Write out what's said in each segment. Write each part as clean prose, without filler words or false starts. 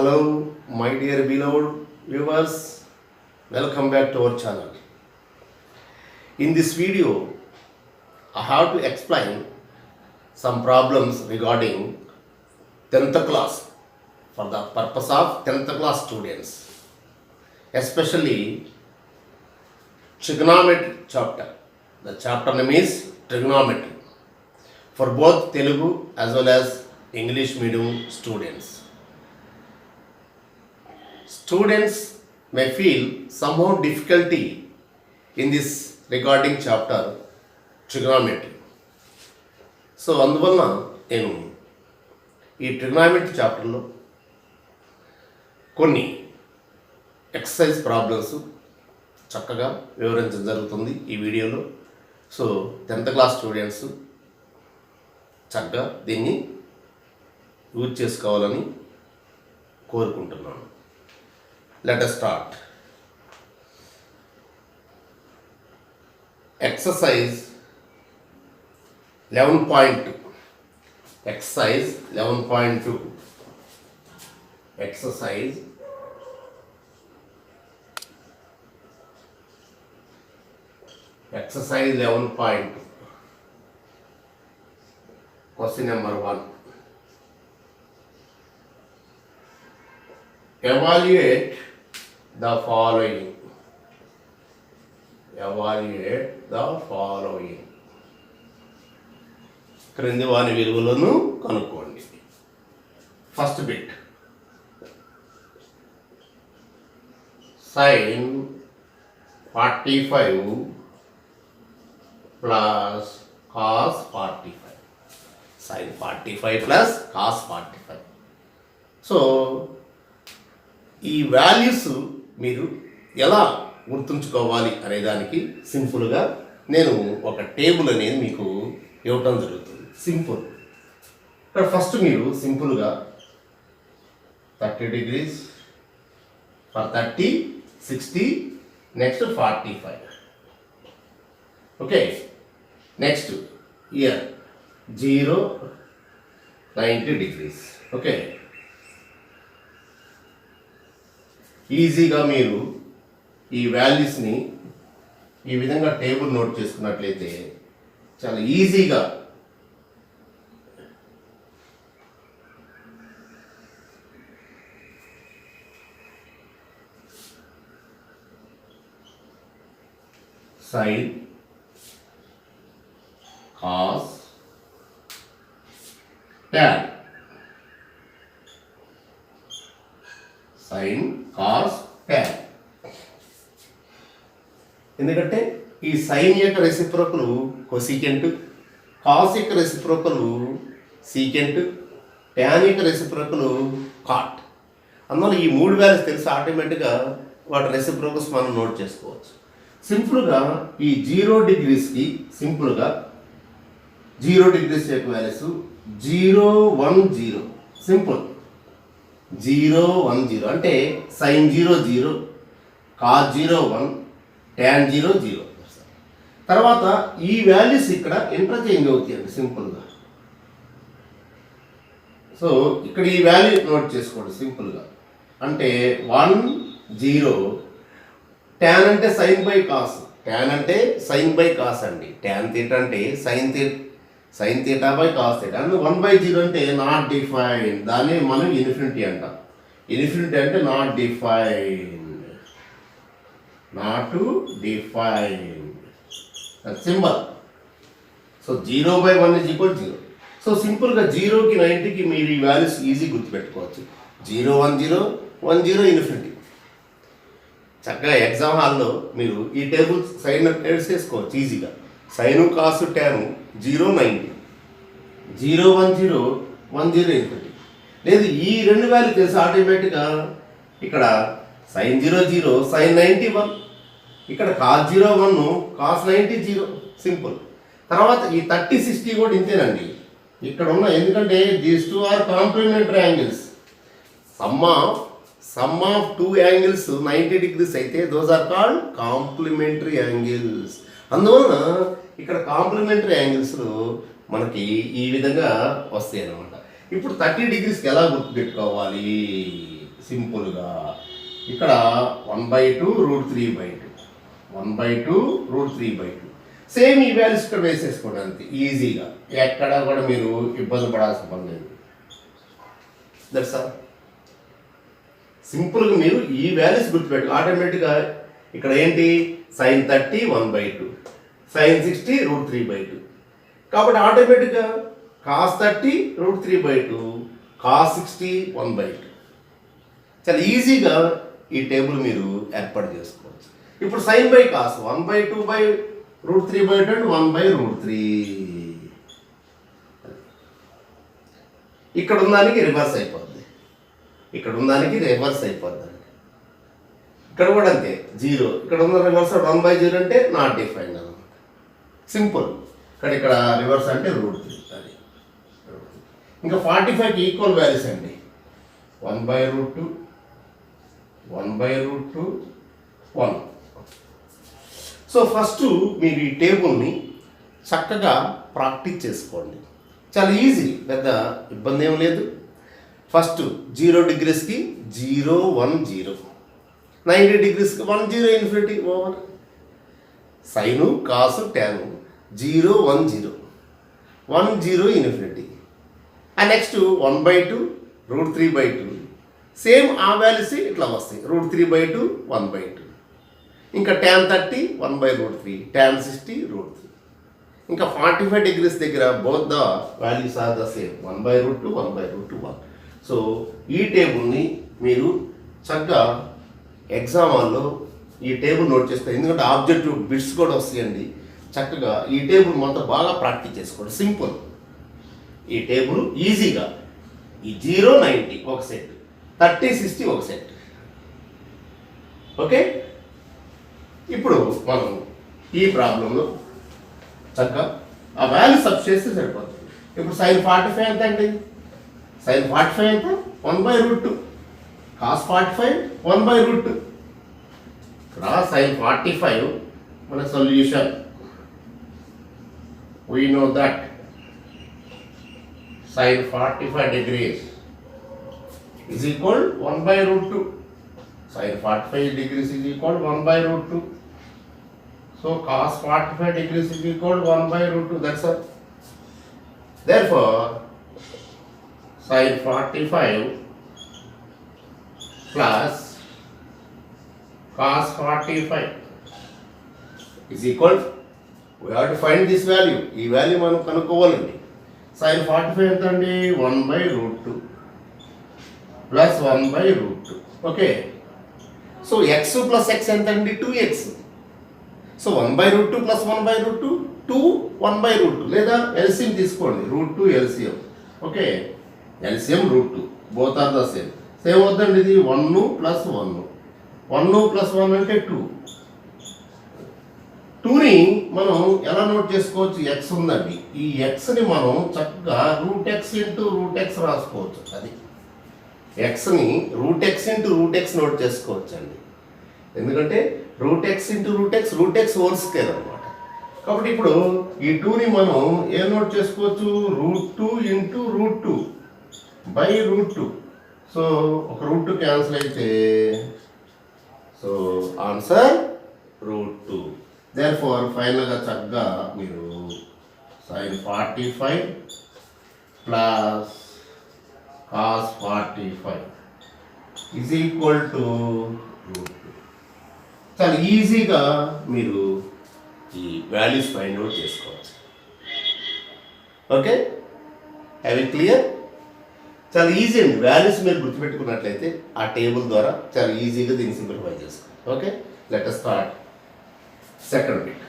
Hello, my dear beloved viewers. Welcome back to our channel. In this video, I have to explain some problems regarding 10th class for the purpose of 10th class students, especially trigonometry chapter. The chapter name is trigonometry for both Telugu as well as English medium students. Students may feel somehow difficulty in this regarding chapter trigonometry. So అందువలన నేను ఈ trigonometry చాప్టర్లో కొన్ని exercise problems చక్కగా వివరించడం జరుగుతుంది ఈ వీడియోలో. సో 10th క్లాస్ స్టూడెంట్స్ చక్కగా దీన్ని యూజ్ చేసుకోవాలని కోరుకుంటున్నాను. Let us start. Exercise 11.2. Exercise 11.2. Exercise 11.2. Question number 1. Evaluate the following. Evaluate the following. క్రింది వాని విలువలను కనుక్కోండి. First bit sin 45 plus cos 45. sin 45 plus cos 45. So ఈ వాల్యూస్ మీరు ఎలా గుర్తుంచుకోవాలి అనేదానికి సింపుల్గా నేను ఒక టేబుల్ అనేది మీకు ఇవ్వటం జరుగుతుంది. సింపుల్. ఇక్కడ ఫస్ట్ మీరు సింపుల్గా 30 degrees for 30, 60, next 45. Okay, next year 0, 90 degrees. Okay, ఈజీగా మీరు ఈ వాల్యూస్ని ఈ విధంగా టేబుల్ నోట్ చేసుకున్నట్లయితే చాలా ఈజీగా sin, cos, tan. sin, cos, tan. ఎందుకంటే ఈ సైన్ యొక్క రెసిప్రోకల్ కొసీకెంట్, కాస్ యొక్క రెసిప్రోకల్ సీకెంట్, ట్యాన్ యొక్క రెసిప్రోకల్ కాట్. అందువల్ల ఈ మూడు వాల్యూస్ తెలిసి ఆటోమేటిక్గా వాటి రెసిప్రోకల్స్ మనం నోట్ చేసుకోవచ్చు. సింపుల్గా ఈ 0 degreesకి సింపుల్గా 0 degrees యొక్క వాల్యూస్ 0, 1, 0. సింపుల్ 0, 1, 0 అంటే sin 0, 0, cos 0, 1, tan 0, 0. తర్వాత ఈ వాల్యూస్ ఇక్కడ ఇంటర్చేంజ్ అవుతాయండి సింపుల్గా. సో ఇక్కడ ఈ వాల్యూ నోట్ చేసుకోండి సింపుల్గా. అంటే 1, 0, tan అంటే సైన్ బై కాస్, tan అంటే సైన్ బై కాస్ అండి. tan థీటా అంటే sine theta by cos theta. And 1/0 అంటే నాట్ డిఫైన్డ్, దాన్ని మనం ఇన్ఫినిటీ అంటాం. ఇన్ఫినిటీ అంటే not defined, not defined symbol. So 0/1 = 0. So సింపుల్గా 0కి 90కి మీరు ఈ వాల్యూస్ ఈజీ గుర్తుపెట్టుకోవచ్చు. 0, 1, 0, 1, 0 ఇన్ఫినిటీ. చక్కగా ఎగ్జామ్ హాల్లో మీరు ఈ టేబుల్ సైన్ వేసుకోవచ్చు ఈజీగా. Sign, cos, tan 0, 90, 0, 1, 0, 1, 0 infinity. లేదు ఈ రెండు వాల్యూ తెలిసి ఆటోమేటిక్గా ఇక్కడ sin 0, 0, sin 90, 1. ఇక్కడ cos 0, 1, cos 90, 0. సింపుల్. తర్వాత ఈ 30, 60 కూడా ఇంతేనండి. ఇక్కడ ఉన్న ఎందుకంటే these two are complementary angles. Sum of two angles 90 degrees అయితే those are called complementary angles. అందువలన ఇక్కడ కాంప్లిమెంటరీ యాంగిల్స్లో మనకి ఈ విధంగా వస్తాయి అన్నమాట. ఇప్పుడు 30 degreesకి ఎలా గుర్తుపెట్టుకోవాలి? సింపుల్గా ఇక్కడ 1/2 √3/2 1/2 √3/2 సేమ్ ఈ వాల్యూస్ ఇక్కడ వేసేసుకోండి అంతే ఈజీగా, ఎక్కడ కూడా మీరు ఇబ్బంది పడాల్సిన పని లేదు. That's all. సింపుల్గా మీరు ఈ వాల్యూస్ గుర్తుపెట్టు ఆటోమేటిక్గా ఇక్కడ ఏంటి sin 30 1/2 sin 60 √3/2 కాబట్టి ఆటోమేటిక్గా cos 30 √3/2 cos 60 1/2 చాలా ఈజీగా ఈ టేబుల్ మీరు ఏర్పాటు చేసుకోవచ్చు. ఇప్పుడు sin బై cos 1/2/√3/2 అంటే 1/√3 ఇక్కడ ఉన్నదానికి రివర్స్ అయిపోద్ది, ఇక్కడ ఉన్నదానికి రివర్స్ అయిపోద్ది. ఇక్కడ కూడా అంతే 0, ఇక్కడ ఉన్న రివర్స్ 1/0 అంటే నాట్ డిఫైన్డ్ అనమాట. సింపుల్. ఇక్కడ రివర్స్ అంటే √3 అది. ఇంకా 45కి ఈక్వల్ వాల్యూస్ అండి 1/√2 1/√2 1. సో ఫస్ట్ మీరు ఈ టేబుల్ని చక్కగా ప్రాక్టీస్ చేసుకోండి. చాలా ఈజీ, పెద్ద ఇబ్బంది ఏం లేదు. First 0 డిగ్రీస్కి 0 1 0, 90 డిగ్రీస్కి 1 0 infinity over sign cos tan 0 1 0 1 0 infinity. ఆ నెక్స్ట్ 1/2 √3/2 సేమ్ ఆ వాల్యూస్ ఇట్లా వస్తాయి √3/2 1/2. ఇంకా tan 30 1/√3 tan 60 √3. ఇంకా 45 డిగ్రీస్ దగ్గర both the values are the same 1/√2 1/√2 1. So ఈ టేబుల్ని మీరు చక్కగా ఎగ్జామ్ హాల్లో ఈ టేబుల్ నోట్ చేసుకోండి, ఎందుకంటే ఆబ్జెక్టివ్ బిట్స్ కూడా వస్తాయండి. చక్కగా ఈ టేబుల్ మొత్తం బాగా ప్రాక్టీస్ చేసుకోండి. సింపుల్ ఈ టేబుల్ ఈజీగా ఈ 0 90 ఒక సెట్, 30 60 ఒక సెట్. ఓకే, ఇప్పుడు మనం ఈ ప్రాబ్లంలో చక్కగా ఆ వాల్యూ సబ్ చేస్తే సరిపోతుంది. ఇప్పుడు sin 45 ఎంత అండి? sin 45 ఎంత? 1/√2 cos 45 1/√2. ఇక్కడ sin 45 మన solution we know that sin 45 degrees is equal 1/√2. sin 45 degrees is equal 1/√2. So cos 45 degrees is equal 1/√2. That's all. Therefore sin 45 plus cos 45 is equal, we have to find this value. ఈ value మనం కనుక్కోవాలండి. sin 45 ఎంత అండి? 1/√2 plus 1/√2. Okay, so x plus x ఎంత అండి? 2x. So 1/√2 plus 1/√2 2 1/√2, లేదా LCM తీసుకోండి √2 LCM. Okay, LCM √2 both are the same. Same వద్దండి, ఇది 1 ప్లస్ 1 1 ప్లస్ 1 అంటే 2. 2ని మనం ఎలా నోట్ చేసుకోవచ్చు? x ఉందండి, ఈ xని మనం చక్కగా √x ఇంటూ √x రాసుకోవచ్చు. అది xని √x ఇంటూ √x నోట్ చేసుకోవచ్చు అండి, ఎందుకంటే √x into √x whole square అనమాట. కాబట్టి ఇప్పుడు ఈ 2ని మనం ఏం నోట్ చేసుకోవచ్చు? √2 ఇంటూ √2 బై √2. సో ఒక √2 క్యాన్సిల్ అయితే సో ఆన్సర్ √2. దేర్ఫోర్ ఫైనల్గా చక్కగా మీరు sin 45 plus cos 45 is equal to √2. చాలా ఈజీగా మీరు ఈ వాల్యూస్ ఫైండ్ అవుట్ చేసుకోవచ్చు. ఓకే, అవి క్లియర్? చాలా ఈజీ అండి. వాల్యూస్ మీరు గుర్తుపెట్టుకున్నట్లయితే ఆ టేబుల్ ద్వారా చాలా ఈజీగా దీన్ని సింప్లిఫై చేసుకోవాలి. Okay, let us start second bit.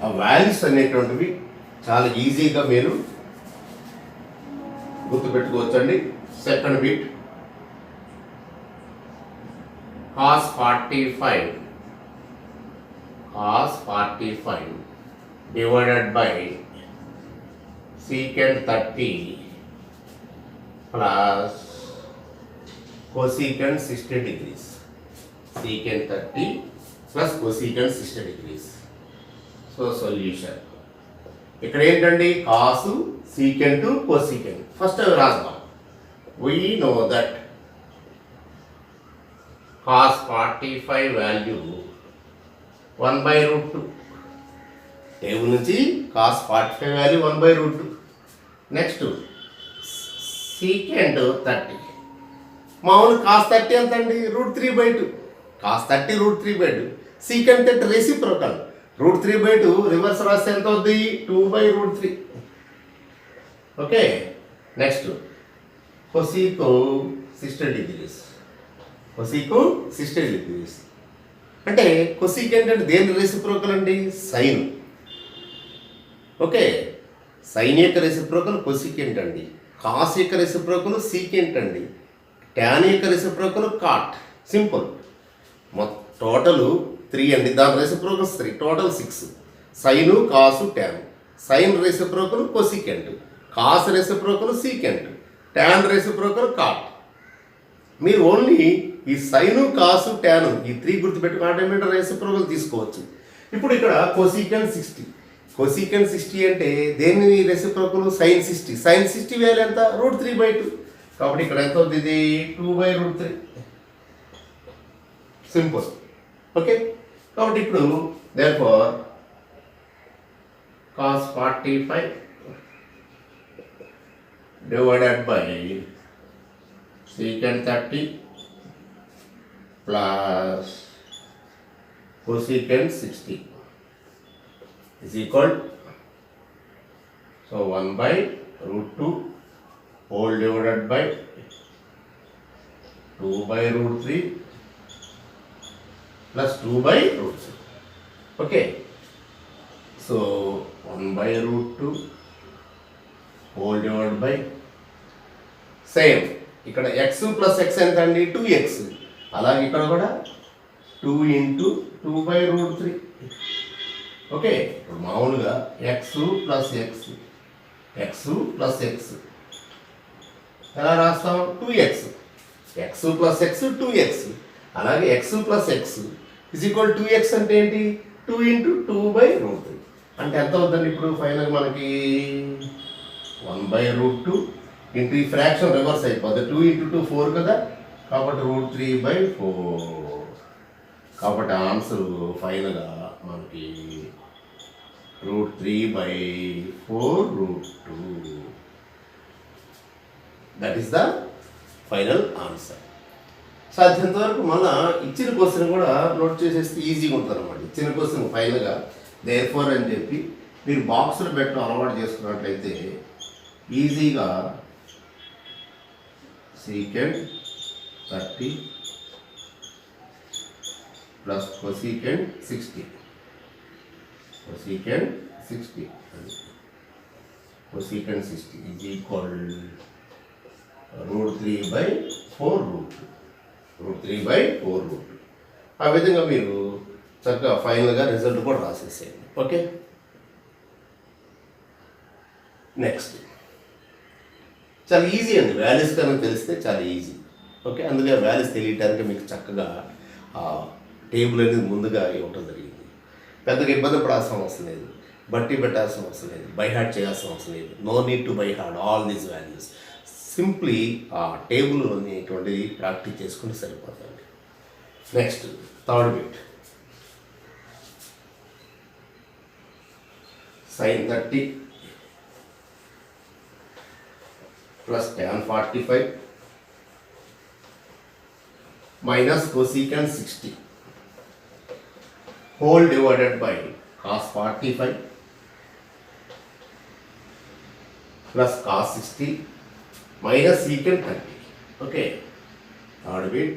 ఆ వాల్యూస్ అనేటువంటివి చాలా ఈజీగా మీరు గుర్తుపెట్టుకోవచ్చండి. Second bit cos 45 divided by secant 30 plus cosecant 60 degrees. Secant 30 plus cosecant 60 degrees. So solution ఇక్కడ ఏంటండి కాసు సీకెంట్ కోసీకెంట్ ఫస్ట్ అవి రాద్దాం. We know that cos 45 value 1/√2. Table నుంచి కాస్ 45 వాల్యూ 1/√2. నెక్స్ట్ సీకెంట్ 30 మామూలు కాస్ 30 ఎంత అండి √3/2. కాస్ 30 √3/2. సీకెంట్ 30 రెసిప్రోకల్ √3/2 రివర్స్ రాస్తే ఎంత అవుద్ది 2/√3. Okay next cosec 60 degrees. Cosec 60 degrees అంటే కొసీకెంట్ అంటే దేని రెసిప్రోకల్ అండి సైన్. ఓకే సైన్ యొక్క రెసిప్రోకల్ కొసీకెంట్ అండి. కాస్ యొక్క రెసిప్రోకల్ సీకెంట్ అండి. ట్యాన్ యొక్క రెసిప్రోకల్ కాట్. సింపుల్. టోటల్ 3 అండి. దాని reciprocals 3 total 6. Sine cos tan. Sine reciprocal cosecant, cos reciprocal secant, tan reciprocal cot. మీరు ఓన్లీ ఈ సైను కాసు ట్యాను ఈ 3 గుర్తుపెట్టుకుని ఆటోమేటిక్ రెసిప్రోకల్ తీసుకోవచ్చు. ఇప్పుడు ఇక్కడ కొసీకెంట్ 60. కొసీకెంట్ 60 అంటే దేని రెసిప్రోకల్ సైన్ 60. సైన్ 60 వాల్యూ ఎంత √3/2. కాబట్టి ఇక్కడ ఎంత అవుతుంది ఇది 2/√3. సింపుల్. ఓకే కాబట్టి ఇప్పుడు therefore cos 45 divided by secant 30 plus cosecant 60 is equal so 1/√2 whole divided by 2/√3 plus 2/√3. Okay, so 1/√2 whole divided by same ఇక్కడ x ప్లస్ x ఎంత అండి 2x. అలాగే ఇక్కడ కూడా 2 × 2/√3. ఓకే ఇప్పుడు మామూలుగా x plus x plus x ఎలా రాస్తాం 2x. x plus x 2x. అలాగే x plus x is equal 2x అంటే ఏంటి 2 × 2/√3 అంటే ఎంత అవుతుంది ఇప్పుడు ఫైనల్ మనకి 1/√2 ఇంటూ ఈ ఫ్రాక్షన్ రివర్స్ అయిపోతుంది 2 × 2 4 కదా కాబట్టి √3/4. కాబట్టి ఆన్సర్ ఫైనల్గా మనకి √3/4√2. That is the final answer. సాధ్యంత వరకు మళ్ళీ ఇచ్చిన క్వశ్చన్ కూడా నోట్ చేసేస్తే ఈజీగా ఉంటుంది అనమాట. ఇచ్చిన క్వశ్చన్ ఫైనల్గా దేర్ఫోర్ అని చెప్పి మీరు బాక్సులు పెట్టడం అలవాటు చేసుకున్నట్లయితే ఈజీగా secant 30 plus cosecant 60. Cosecant 60 is equal √3/4√2. ఆ విధంగా మీరు చక్కగా ఫైనల్గా రిజల్ట్ కూడా రాసేసేయండి. ఓకే నెక్స్ట్ చాలా ఈజీ అండి. వాల్యూస్ కనుక తెలిస్తే చాలా ఈజీ. ఓకే అందుకే వాల్యూస్ తెలియటానికి మీకు చక్కగా టేబుల్ అనేది ముందుగా ఇవ్వటం జరిగింది. పెద్దగా ఇబ్బంది పడాల్సిన అవసరం లేదు, బట్టి పెట్టాల్సిన అవసరం లేదు, బై హార్ట్ చేయాల్సిన అవసరం లేదు. No need to by heart all these values. Simply ఆ టేబుల్ అనేటువంటిది ప్రాక్టీస్ చేసుకుని సరిపోతుంది. Next third bit sin 30 plus tan 45 minus cosecant 60 whole divided by cos 45 plus cos 60 minus secant 30. Okay, third bit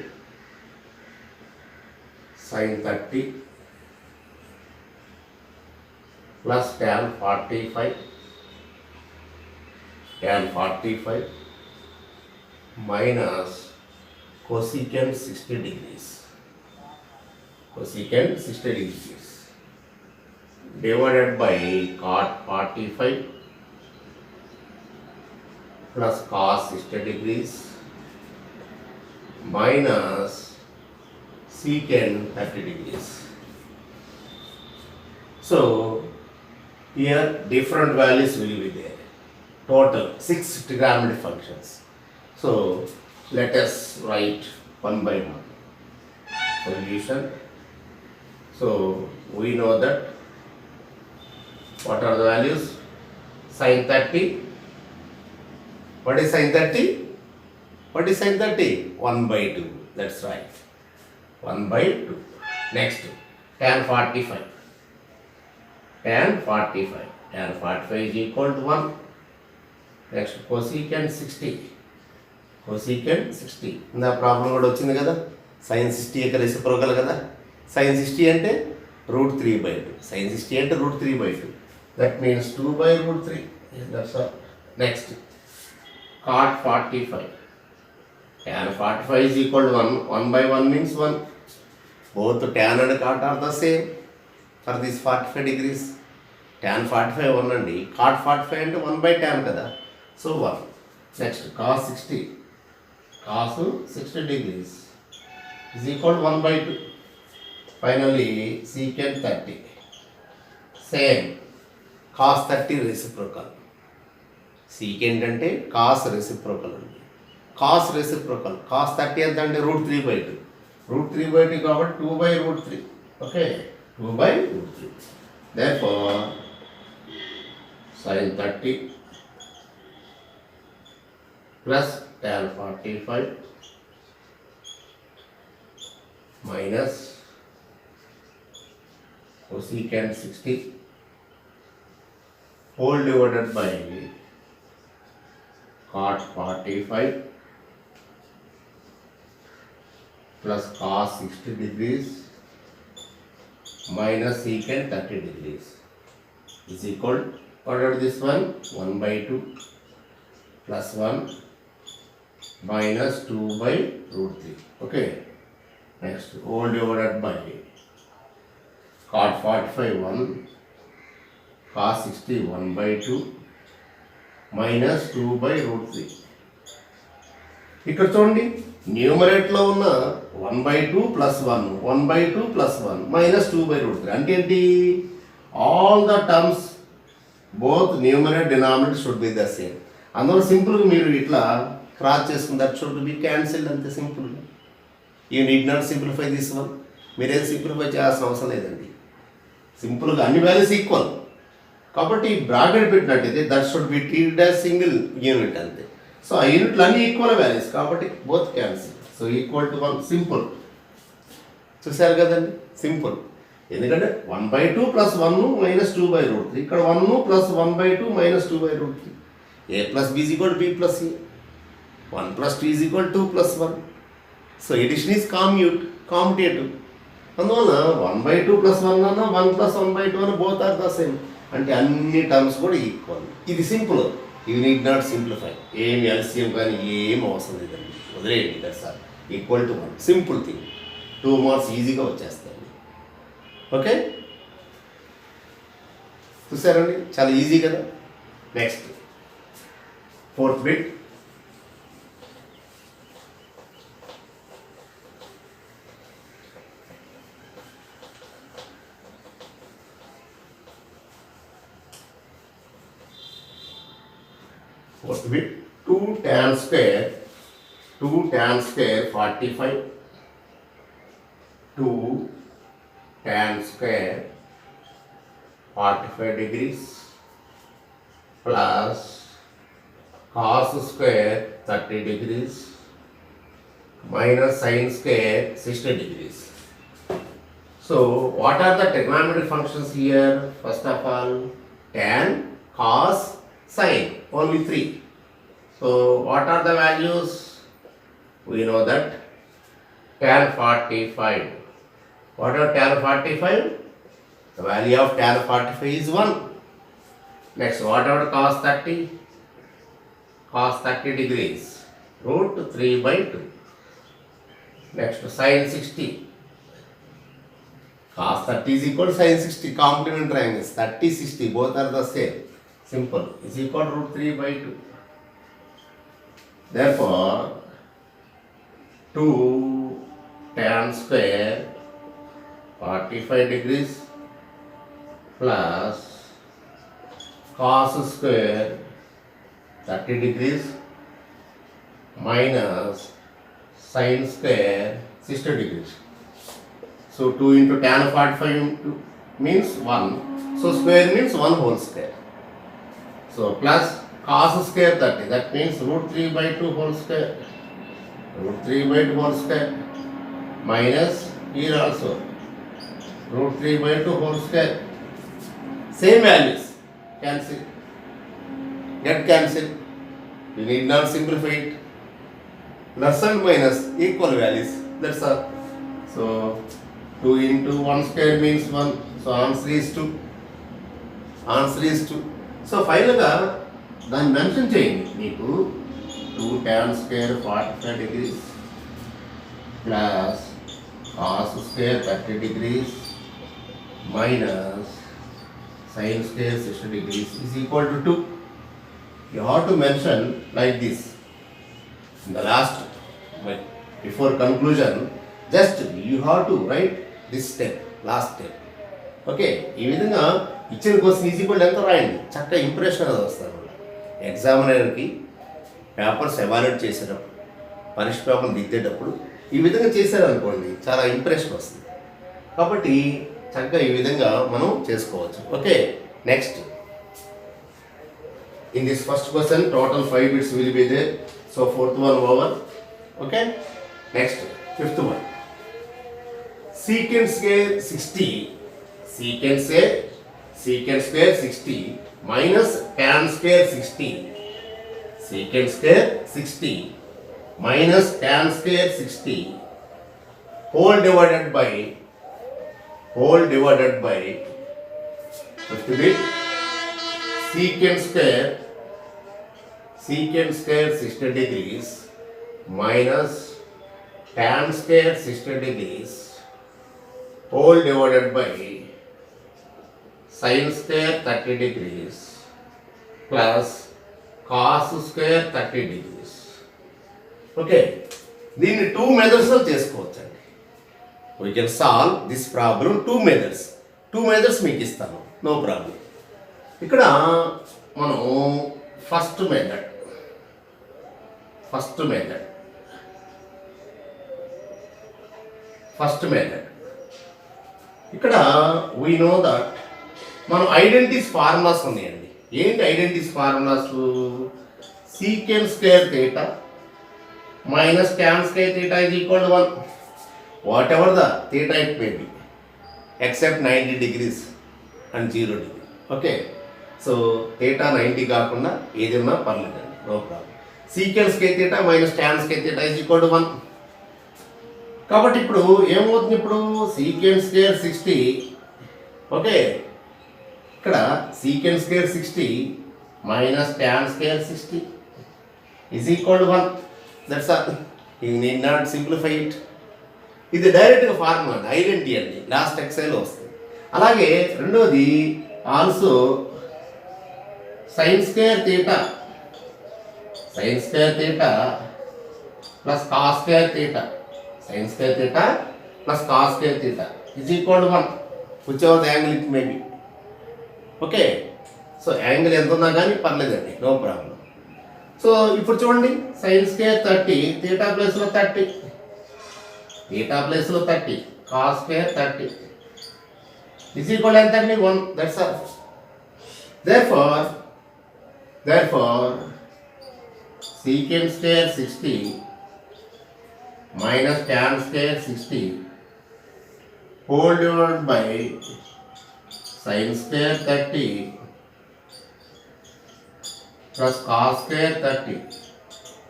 sin 30 plus tan 45 minus cosecant 60 degrees. divided by cot 45 plus cos 60 degrees minus secant 30 degrees. So here different values will be there. Total 6 trigonometric functions. So let us write one by one. Solution. So we know that what are the values? Sin 30. What is sin 30? What is sin 30? 1 by 2. That's right. 1 by 2. Next, tan 45. Tan 45. Tan 45 is equal to 1. Next, cosecant 60. Cosecant 60. In the problem కూడా వచ్చింది కదా, sin 60 యొక్క reciprocal కదా. sin 60 అంటే √3/2. sin 60 అంటే √3/2. That means 2/√3. That's all. Next, cot 45. Tan 45 is equal to 1. 1 by 1 means 1. Both tan and cot are the same for this 45 degrees. Tan 45 1 అండి, cot 45 అంటే 1 by tan కదా. So 1. Next, cos 60. Cos 60 degrees is equal to 1 by 2. Finally, secant 30. Same. Cos 30 reciprocal. Secant అంటే cos reciprocal అండి. Cos reciprocal. Cos 30 ఎంత అంటే √3/2. √3/2 కాబట్టి 2/√3. Okay. 2/√3. Therefore, sin 30 plus tan 45 minus cosecant 60 whole divided by cot 45 plus cos 60 degrees minus secant 30 degrees is equal, what are this one? 1 by 2 plus 1 minus 2/√3. Okay. Next, whole divided by cot 45 1, cos 60 1 by 2 minus 2/√3. ఇక్కడ చూడండి, న్యూమరేట్లో ఉన్న 1/2 plus 1, 1/2 plus 1 minus 2/√3 అంటే ఏంటి? All the terms both numerator denominator should be the same. అందులో సింపుల్గా మీరు ఇట్లా cross చేసుకుని దట్ షుడ్ బి క్యాన్సిల్డ్, అంతే సింపుల్గా. You need not simplify this one. మీరేం సింప్లిఫై చేయాల్సిన అవసరం లేదండి. సింపుల్గా అన్ని వాల్యూస్ ఈక్వల్ కాబట్టి బ్రాకెట్ పెట్టినట్టయితే that should be treated as single unit అంతే. సో ఆ యూనిట్లు అన్ని ఈక్వల్ వాల్యూస్ కాబట్టి both cancel. So equal to 1. Simple. చూసారు కదండి, సింపుల్. ఎందుకంటే 1/2 ప్లస్ 1 మైనస్ 2/√3. ఇక్కడ 1 plus 1/2 minus 2/√3. a plus b is equal to b plus a. 1 plus 2 is equal 2 plus 1. So edition is కామ్యుటేటివ్. అందువల్ల 1/2 ప్లస్ 1 అన్న 1 ప్లస్ 1/2 అన్న both are the same. అంటే అన్ని terms కూడా ఈక్వల్. ఇది simple. You need not simplify. ఏం LCM కానీ ఏం అవసరం లేదండి, వదిలేయండి. That's all. Equal to 1. Simple thing. 2 marks ఈజీగా వచ్చేస్తాయి. ఓకే, చూసారండి, చాలా ఈజీ కదా. Next, 4th bit. Fourth bit, 2 tan square 45, 2 tan square 45 degrees plus cos square 30 degrees minus sin square 60 degrees. So what are the trigonometric functions here? First of all, tan, cos, sin, only 3. So what are the values? We know that tan 45. What are tan 45? The value of tan 45 is 1. Next, what about cos 30? Cos 30 degrees, √3/2. Next, sin 60. Cos 30 is equal to sin 60, complement triangles. 30, 60, both are the same. Simple. Is equal to root 3 by 2. Therefore, 2 tan square 45 degrees plus cos square 30 degrees minus sin square 60 degrees. So 2 into tan of 45 means 1. So square means 1 whole square. So plus cos square 30, that means root 3 by 2 whole square. Root 3 by 2 whole square minus here also root 3 by 2 whole square. Same values. Cancel. Get cancel. You need not simplify it. Plus and minus equal values. That's all. So 2 into 1 square means 1. So answer is 2. Answer is 2. So ఫైనల్గా దాన్ని mention చేయండి. మీకు 2 tan square 45 degrees plus cos square 30 degrees minus sin square 60 degrees is equal to 2. You have to mention like this. In the last, before conclusion, just you have to write this step, last step. Okay, ఈ విధంగా ఇచ్చిన question easy కూడా ఎంత రాయండి, చక్కగా impression అది వస్తారు. ఎగ్జామినర్కి papers evaluate చేసేటప్పుడు, పరీక్ష పేపర్లు దిద్దేటప్పుడు ఈ విధంగా చేశారనుకోండి చాలా ఇంప్రెషన్ వస్తుంది. కాబట్టి చక్కగా ఈ విధంగా మనం చేసుకోవచ్చు. Okay, next in this first question total 5 bits will be there, so fourth one over. Okay, next fifth one, secant square 60 minus tan square 60, secant square 60 minus tan square 60 whole divided by fifth bit secant square 60 degrees minus tan square 60 degrees whole divided by sin square 30 degrees plus cos square 30 degrees. Okay, దీన్ని 2 మెథడ్స్లో చేసుకోవచ్చండి. We can solve this problem 2 methods మీకు ఇస్తాను, no problem. ఇక్కడ మనం first method ఇక్కడ we know that మనం identities formulas ఉన్నాయండి. ఏంటి identities formulas? Secant square theta minus tan square theta is equal to 1, what ever the theta it may be except 90 degrees and 0 degree. Okay, so theta 90 కాకుండా ఏదైనా పర్లేదండి, no problem. Secant square theta minus tan square theta is equal to 1. కాబట్టి ఇప్పుడు ఏమవుతుంది, ఇప్పుడు secant square 60, okay, ఇక్కడ secant square 60 minus tan square 60 is equal to 1. That's all, you need not simplify it. ఇది డైరెక్ట్గా ఫార్ములా అండి, identity అండి, last exhale వస్తుంది. అలాగే రెండోది also sine square theta plus cos square theta sin square theta plus cos square theta is equal to 1, whichever the angle it may be. Okay, so angle ఎంత ఉన్నా కానీ పర్లేదండి, no problem. So ఇప్పుడు చూడండి, sin square 30 theta ప్లేస్లో 30 cos square 30 is equal to ఎంత అండి, 1. That's all. therefore secant square 60 minus tan square 60 whole divided by sin square 30 plus cos square 30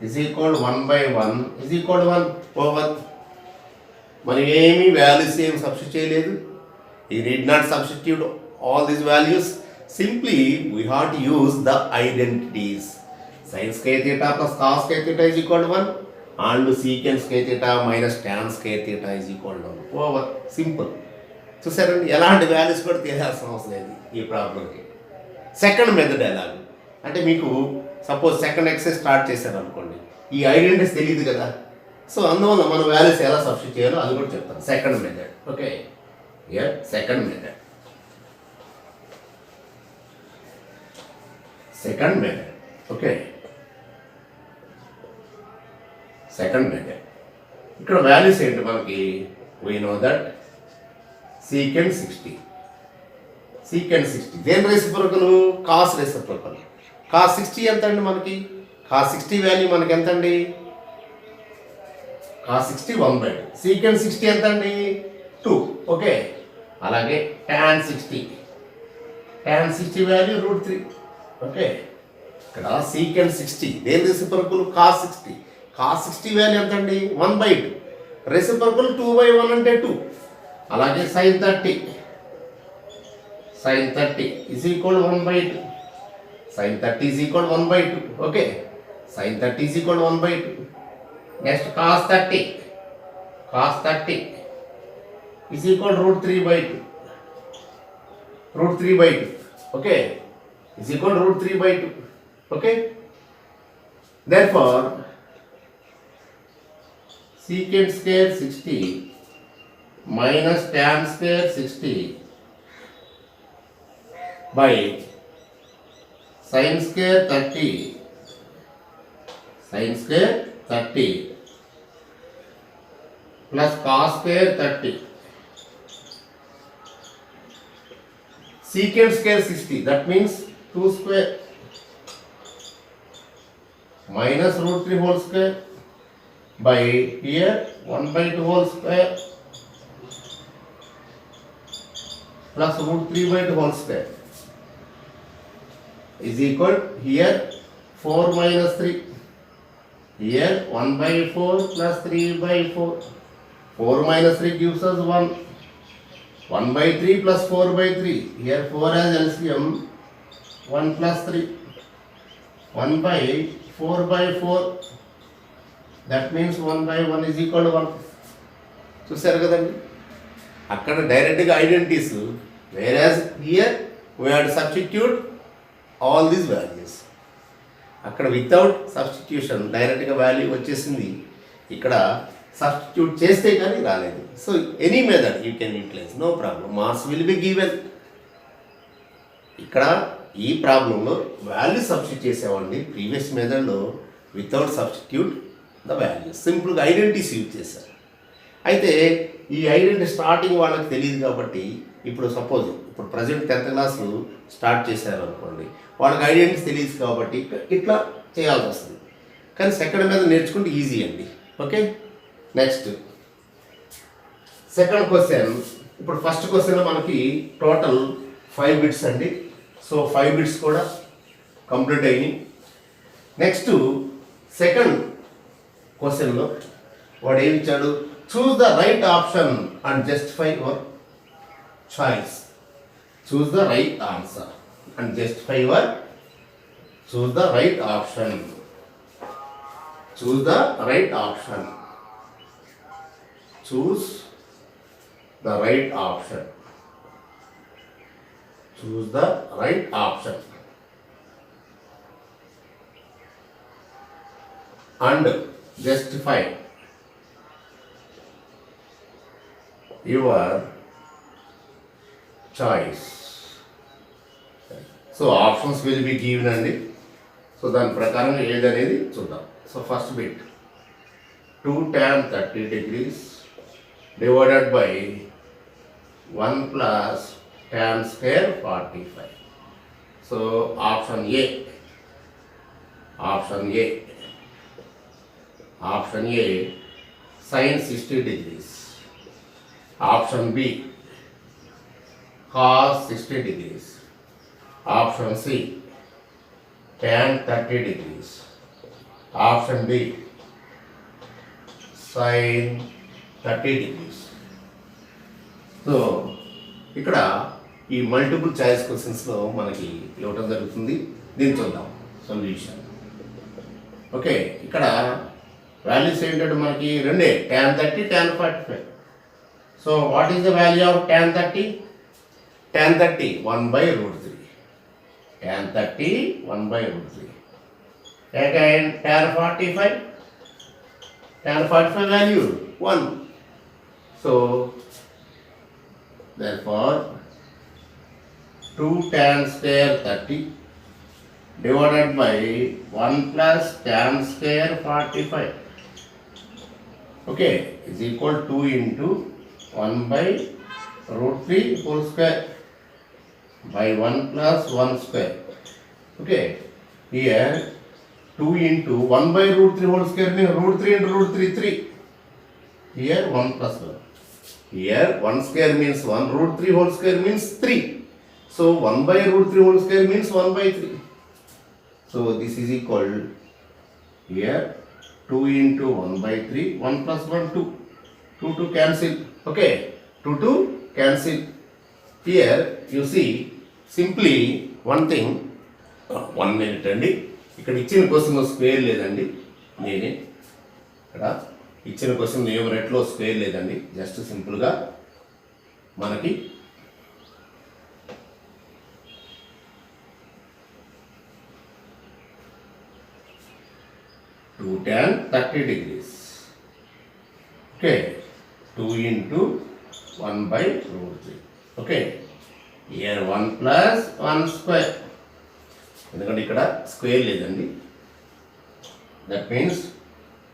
is equal to 1 by 1 is equal to 1 over. మనం ఏమీ values ఏమి substitute చేయలేదు. You need not substitute all these values. Simply we have to use the identities. Sin square theta plus cos square theta is equal to 1 and secant square theta minus tan square theta is equal to 1 over. Simple. చూసారండి, ఎలాంటి values కూడా తెలియాల్సిన అవసరం లేదు ఈ ప్రాబ్లంకి. Second method ఎలాగ అంటే మీకు సపోజ్ సెకండ్ ఎక్సైజ్ స్టార్ట్ చేశారు అనుకోండి, ఈ ఐడెంటిటీస్ తెలియదు కదా, సో అందువల్ల మనం వాల్యూస్ ఎలా సబ్స్టిట్యూట్ చేయాలో అది కూడా చెప్తాను. Second method. Okay, second method. Second method. Okay, second method. ఇక్కడ వాల్యూస్ ఏంటి మనకి? We know that second 60. Second 60 దేని రెసిప్రోకల్? Cos reciprocal. కాస్ 60 ఎంత అండి మనకి? కాస్ 60 వాల్యూ మనకి ఎంత అండి? కాస్ 60 1/2. సీకెండ్ 60 ఎంత అండి? 2. ఓకే, అలాగే టాన్ 60. Tan 60 value √3. ఓకే, ఇక్కడ సీకెండ్ 60 దేని రెసిప్రోకల్? కాస్ 60. కాస్ 60 వాల్యూ ఎంత అండి? 1/2. రెసిప్రోకల్ 2/1 అంటే 2. అలాగే sine 30. Sine 30 is equal 1/2. Sine 30 is equal 1/2. Okay, sine 30 is equal 1/2. Next cos 30. Cos 30 is equal √3/2. √3/2. Okay, is equal √3/2. Okay, therefore secant square 60 minus tan square 60 by sin square 30 plus cos square 30. Secant square 60, that means 2 square minus √3 whole square by here 1/2 whole square plus √3/2 whole square is equal here 4 minus 3. Here 1/4 plus 3/4. 4 minus 3 gives us 1. 1/3 plus 4/3. Here 4 has LCM 1 plus 3. 1/4/4. That means 1/1 is equal to 1. చూసారు కదండి, అక్కడ డైరెక్ట్గా identities, whereas here we have to substitute all these values. అక్కడ without substitution డైరెక్ట్గా value వచ్చేసింది, ఇక్కడ substitute చేస్తే కానీ రాలేదు. So any method you can utilise, no problem, marks will be given. ఇక్కడ ఈ ప్రాబ్లంలో వాల్యూ సబ్స్టిట్యూట్ చేసేవాడిని, ప్రీవియస్ మెథడ్లో వితౌట్ సబ్స్టిట్యూట్ ద వాల్యూస్, సింపుల్గా ఐడెంటిటీస్ యూజ్ చేశారు. అయితే ఈ ఐడెంటిటీ స్టార్టింగ్ వాళ్ళకి తెలియదు కాబట్టి, ఇప్పుడు సపోజ్ ఇప్పుడు ప్రజెంట్ 10th క్లాస్ స్టార్ట్ చేశారు అనుకోండి, వాళ్ళకి ఐడెంటిటీస్ తెలియదు కాబట్టి ఇట్లా చేయాల్సి వస్తుంది. కానీ సెకండ్ మీద నేర్చుకుంటే ఈజీ అండి. Okay, next second question. ఇప్పుడు ఫస్ట్ క్వశ్చన్ మనకి టోటల్ 5 బిట్స్ అండి. సో 5 బిట్స్ కూడా కంప్లీట్ అయినాయి. నెక్స్ట్ సెకండ్ క్వశ్చన్లో వాడు ఏమి ఇచ్చాడు? Choose the right option and justify your choice. Choose the right answer and justify your. Choose the right option. Choose the right option. Choose the right option. Choose the right option and justify your choice. So options will be given అండి. So దాని ప్రకారం ఏది అనేది చూద్దాం. So first bit 2 tan 30 degrees divided by 1 plus tan square 45. So option A. Option A. Option A sin 60 degrees. Option B cos 60 degrees. Option C tan 30 degrees. Option D sin 30 degrees. So ఇక్కడ ఈ multiple choice క్వశ్చన్స్లో మనకి ఇవ్వటం జరుగుతుంది. దీన్ని చూద్దాం solution. Okay, ఇక్కడ values ఏంటంటే మనకి రెండే, tan 30 tan 45. So what is the value of tan 30? Tan 30 1 by root 3. Tan 30 1 by root 3. Again tan 45. Tan 45 value 1. So therefore 2 tan square 30 divided by 1 plus tan square 45. Okay, is equal to 2 into 1 by root 3 whole square by 1 plus 1 square. Okay, here 2 into 1 by root 3 whole square means root 3 into root 3 3. Here 1 plus 1. Here 1 square means 1, root 3 whole square means 3. So 1 by root 3 whole square means 1 by 3. So this is equal here 2 into 1 by 3, 1 plus 1 2. 2 to cancel. Okay, 2 to cancel. Here you see simply one thing. 1 minute అండి. ఇక్కడ ఇచ్చిన question square లేదండి. నేనే ఇక్కడ ఇచ్చిన question న్యూమరేట్లో square లేదండి. Just సింపుల్గా మనకి 2 tan 30 degrees. Okay, 2 into 1 by root 3. Okay, here 1 plus 1 square. ఎందుకంటే ఇక్కడ స్క్వేర్ లేదండి. That means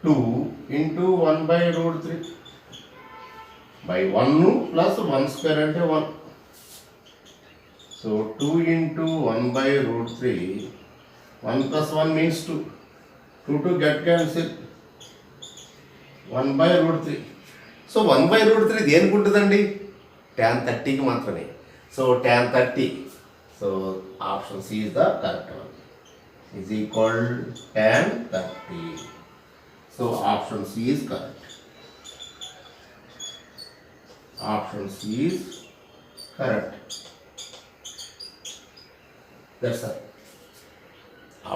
2 into 1 by root 3 by 1 plus 1 square అంటే 1. So 2 into 1 by root 3, 1 plus 1 means 2. 2 to get cancel. 1 by root 3. So 1 by root 3 దేనికి ఉంటుందండి? tan 30కి మాత్రమే. So tan 30. So option C is the correct one. Is equal tan 30. So option C is correct. Option C is correct. That's all.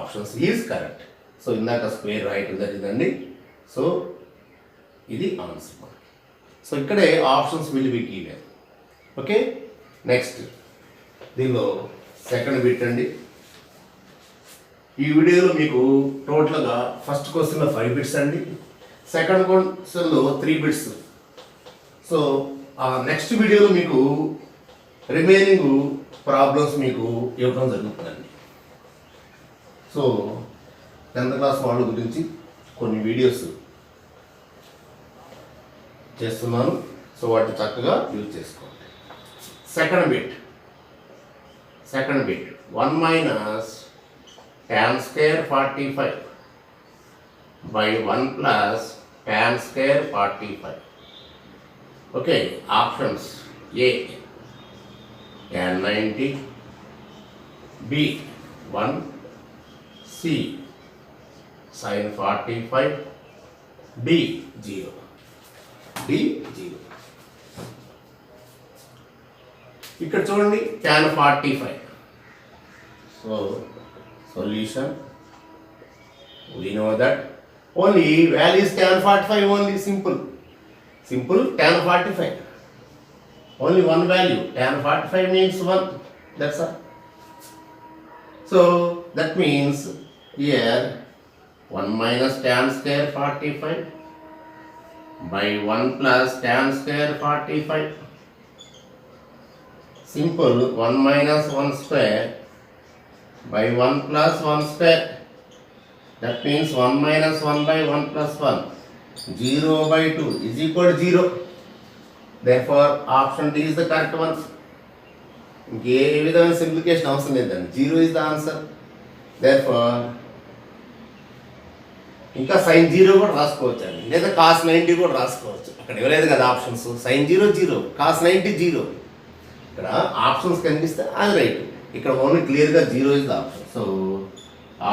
Option C is correct. So ఇందాక square రాయటం జరిగిందండి. So ఇది answer. So ఇక్కడే options will be given. Okay, next దీనిలో second bit అండి. ఈ వీడియోలో మీకు టోటల్గా ఫస్ట్ క్వశ్చన్లో 5 బిట్స్ అండి, సెకండ్ క్వశ్చన్లో 3 బిట్స్. సో నెక్స్ట్ వీడియోలో మీకు రిమైనింగ్ ప్రాబ్లమ్స్ మీకు ఇవ్వడం జరుగుతుందండి. సో 10th క్లాస్ వాళ్ళ గురించి కొన్ని వీడియోస్ చేస్తున్నాను. సో వాటిని చక్కగా యూజ్ చేసుకోండి. Second bit 1 minus tan square 45 by 1 plus tan square 45. Okay, options A tan 90, B 1, C sin 45, D 0. ఇక్కడ చూడండి tan 45. So solution, we know that only value is tan 45, only simple tan 45, only one value, tan 45 means 1, that's all. So that means here 1 minus tan square 45 by 1 plus tan square 45. Simple, 1 minus 1 square by 1 plus 1 square. That means 1 minus 1 by 1 plus 1. 0 by 2 is equal to 0. Therefore, option D is the correct one. ఏ విధమైన సింప్లికేషన్ అవసరం లేదండి. 0 is the answer. Therefore, ఇంకా sin 0 కూడా రాసుకోవచ్చు అండి, లేదా cos 90 కూడా రాసుకోవచ్చు. అక్కడ ఇవ్వలేదు కదా ఆప్షన్స్. sin 0 0, cos 90 0. ఇక్కడ ఆప్షన్స్ కనిపిస్తే అది రైట్. ఇక్కడ ఓన్లీ క్లియర్గా 0 is the option. So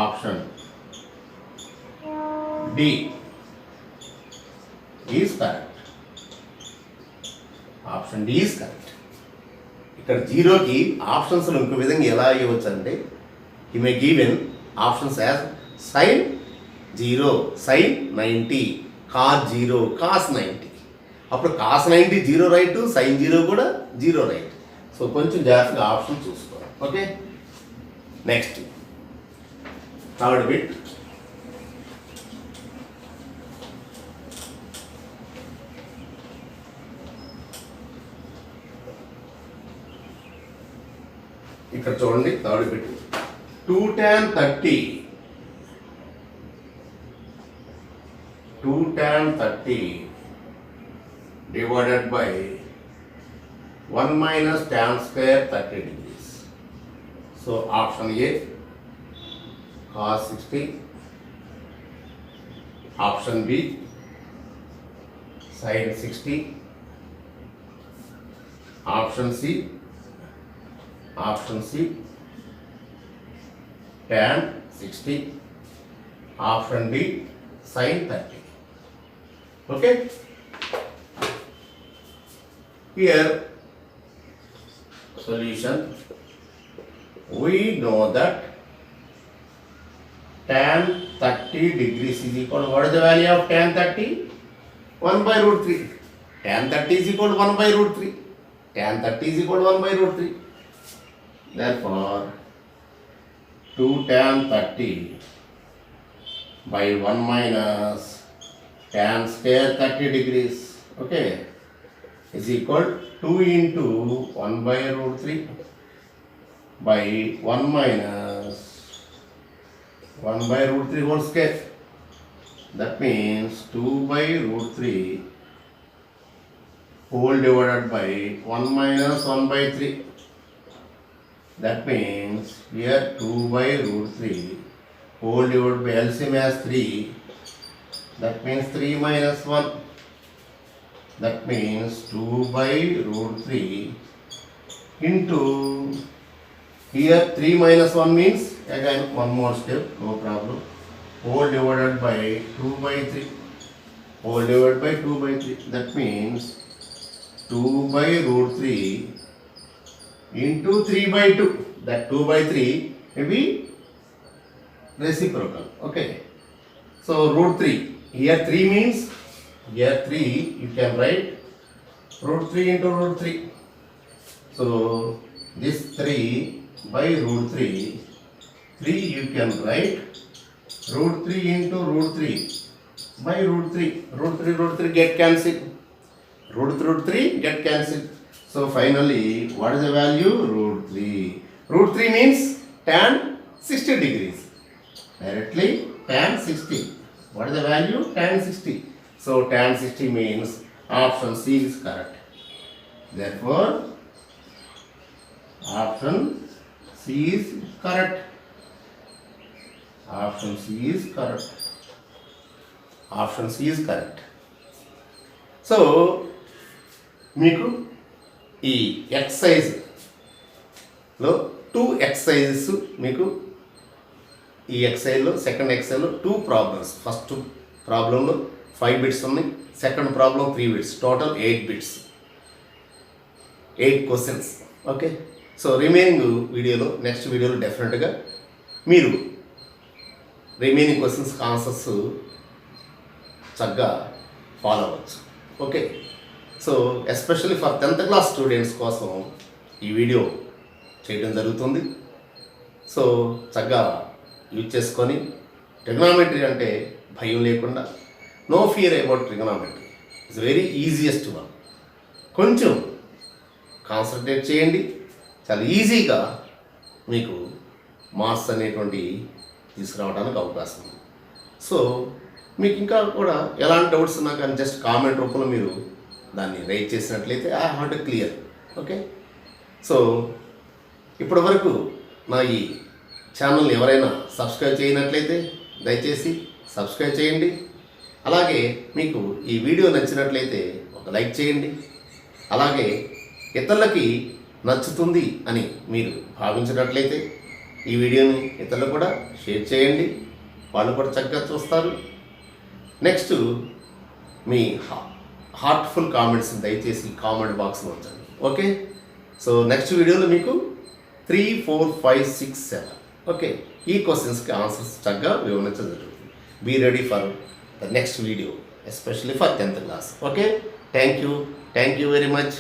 option D is correct. Option D is correct. ఇక్కడ 0కి ఆప్షన్స్లో ఇంకో విధంగా ఎలా ఇవ్వచ్చు అంటే, ఈ may given options as sin 0, sin 90, cos 0, cos 90. అప్పుడు కాస్ 90 జీరో రైట్, సైన్ 0 కూడా జీరో రైట్. సో కొంచెం జాగ్రత్తగా ఆప్షన్ చూసుకోవాలి. Okay, next third bit. ఇక్కడ చూడండి third bit. 2 tan 30 divided by 1 minus tan square 30 degrees. So option A cos 60, option B sin 60, option C tan 60, option D sin 30. Okay, here solution. We know that tan 30 degrees is equal to, what is the value of tan 30? 1 by root 3. Tan 30 is equal to 1 by root 3. Tan 30 is equal to 1 by root 3. Therefore 2 tan 30 by 1 minus tan square 30 degrees, okay, is equal 2 into 1 by root 3 by 1 minus 1 by root 3 whole square. That means 2 by root 3 whole divided by 1 minus 1 by 3. That means here 2 by root 3 whole divided by LCM as 3. That means 3 minus 1. That means 2 by root 3 into, here 3 minus 1 means, again one more step, no problem, whole divided by 2 by 3, whole divided by 2 by 3. That means 2 by root 3 into 3 by 2. That 2 by 3 will be reciprocal. Okay, so root 3, here 3 means, here 3 you can write root 3 into root 3. So this 3 by root 3 you can write root 3 into root 3 by root 3. Root 3 get cancelled. Root 3 get cancelled. So finally, what is the value? Root 3. Root 3 means tan 60 degrees. Directly tan 60. What is the value? Tan 60. So tan 60 means option C is correct. Therefore, option C is correct. Option C is correct. Option C is correct. So, మీకు ఈ ఎక్సైజ్లో 2 exercises, మీకు ఈ ఎక్సైజ్లో second ఎక్సైజ్లో 2 problems. First ప్రాబ్లంలో 5 bits ఉన్నాయి, second problem 3 bits, total 8 bits, 8 questions. Okay, so remaining వీడియోలో, next వీడియోలో డెఫినెట్గా మీరు రిమైనింగ్ క్వశ్చన్స్కి ఆన్సర్స్ చక్కగా ఫాలో అవ్వచ్చు. Okay, so especially for 10th class students కోసం ఈ వీడియో చేయడం జరుగుతుంది. సో చక్కగా యూజ్ చేసుకొని ట్రిగ్నామెట్రీ అంటే భయం లేకుండా, no fear about trigonometry, it's very easiest one. కొంచెం కాన్సన్ట్రేట్ చేయండి, చాలా ఈజీగా మీకు మార్క్స్ అనేటువంటి తీసుకురావడానికి అవకాశం ఉంది. సో మీకు ఇంకా కూడా ఎలాంటి డౌట్స్ ఉన్నా కానీ జస్ట్ కామెంట్ రూపంలో మీరు దాన్ని రైట్ చేసినట్లయితే I have to clear. Okay, so ఇప్పటి వరకు నా ఈ ఛానల్ని ఎవరైనా సబ్స్క్రైబ్ చేయనట్లయితే దయచేసి సబ్స్క్రైబ్ చేయండి. అలాగే మీకు ఈ వీడియో నచ్చినట్లయితే ఒక లైక్ చేయండి. అలాగే ఇతరులకి నచ్చుతుంది అని మీరు భావించినట్లయితే ఈ వీడియోని ఇతరులకు కూడా షేర్ చేయండి, వాళ్ళు కూడా చక్కగా చూస్తారు. నెక్స్ట్ మీ హార్ట్ఫుల్ కామెంట్స్ దయచేసి కామెంట్ బాక్స్లో ఉంచండి. ఓకే, సో నెక్స్ట్ వీడియోలో మీకు 3, 4, 5, 6, 7 ఓకే ఈ క్వశ్చన్స్కి ఆన్సర్స్ చక్కగా వివరించడం జరుగుతుంది. Be ready for the next video, especially for 10th class. Okay, thank you very much.